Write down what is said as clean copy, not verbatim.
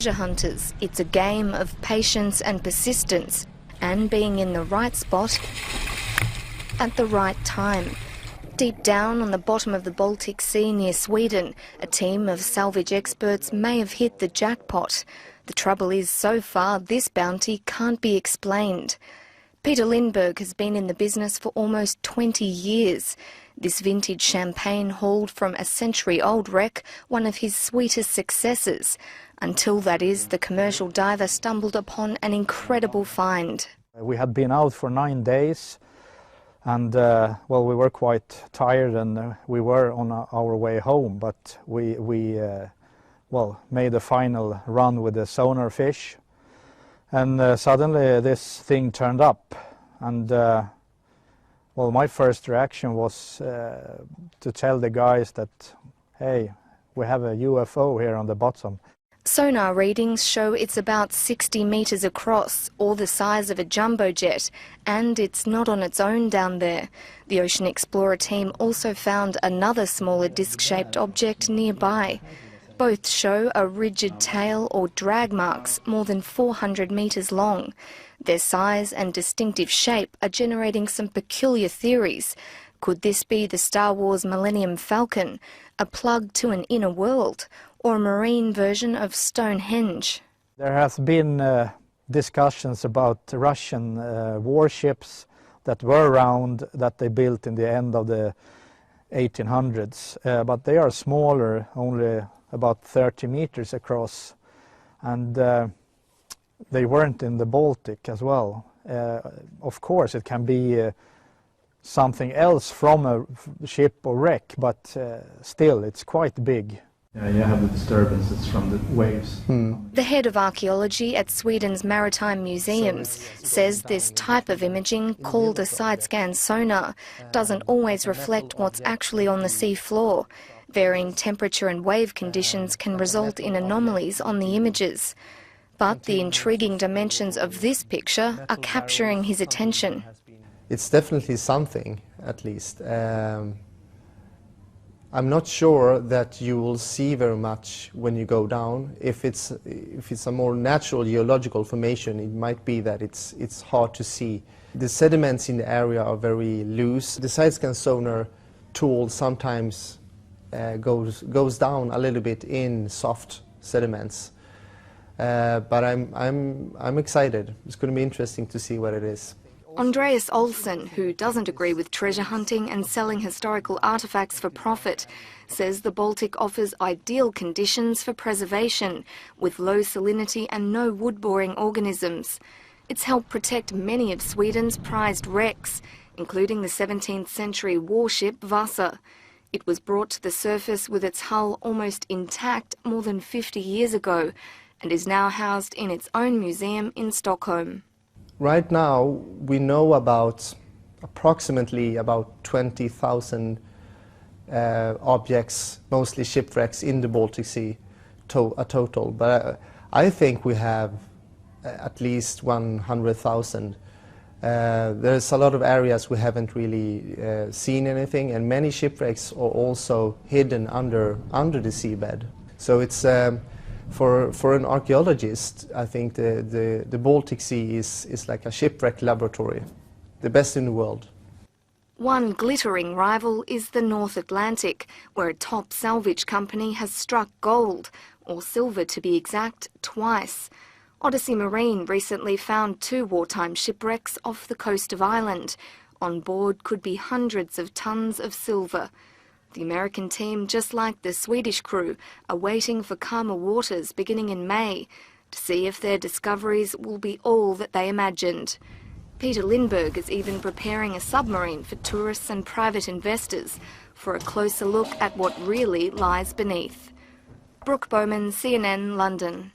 Treasure hunters, it's a game of patience and persistence and being in the right spot at the right time. Deep down on the bottom of the Baltic Sea near Sweden, a team of salvage experts may have hit the jackpot. The trouble is, so far, this bounty can't be explained. Peter Lindberg has been in the business for almost 20 years. This vintage champagne hauled from a century-old wreck, one of his sweetest successes. Until, that is, the commercial diver stumbled upon an incredible find. We had been out for 9 days and, well, we were quite tired and we were on our way home, but we made a final run with the sonar fish. And suddenly this thing turned up and, well, my first reaction was to tell the guys that, hey, we have a UFO here on the bottom. Sonar readings show it's about 60 metres across, or the size of a jumbo jet, and it's not on its own down there. The Ocean Explorer team also found another smaller disc-shaped object nearby. Both show a rigid tail or drag marks more than 400 metres long. Their size and distinctive shape are generating some peculiar theories. Could this be the Star Wars Millennium Falcon, a plug to an inner world, or a marine version of Stonehenge? There has been discussions about Russian warships that were around, that they built in the end of the 1800s, but they are smaller, only about 30 meters across, and they weren't in the Baltic as well. Of course it can be something else from a ship or wreck, but still it's quite big. Yeah, you have the disturbances from the waves. The head of archaeology at Sweden's Maritime Museums says this type of imaging, called a side-scan sonar, doesn't always reflect what's actually on the sea floor. Varying temperature and wave conditions can result in anomalies on the images. But the intriguing dimensions of this picture are capturing his attention. It's definitely something, at least. I'm not sure that you will see very much when you go down. If it's a more natural geological formation, it might be that it's hard to see. The sediments in the area are very loose. The side-scan sonar tool sometimes goes down a little bit in soft sediments. But I'm excited. It's going to be interesting to see what it is. Andreas Olsen, who doesn't agree with treasure hunting and selling historical artefacts for profit, says the Baltic offers ideal conditions for preservation, with low salinity and no wood-boring organisms. It's helped protect many of Sweden's prized wrecks, including the 17th century warship Vasa. It was brought to the surface with its hull almost intact more than 50 years ago, and is now housed in its own museum in Stockholm. Right now, we know about approximately about 20,000 objects, mostly shipwrecks in the Baltic Sea, a total. But I think we have at least 100,000. There's a lot of areas we haven't really seen anything, and many shipwrecks are also hidden under the seabed. So it's for an archaeologist, I think the Baltic Sea is like a shipwreck laboratory, the best in the world. One glittering rival is the North Atlantic, where a top salvage company has struck gold, or silver to be exact, twice. Odyssey Marine recently found 2 wartime shipwrecks off the coast of Ireland. On board could be hundreds of tons of silver. The American team, just like the Swedish crew, are waiting for calmer waters beginning in May to see if their discoveries will be all that they imagined. Peter Lindberg is even preparing a submarine for tourists and private investors for a closer look at what really lies beneath. Brooke Bowman, CNN, London.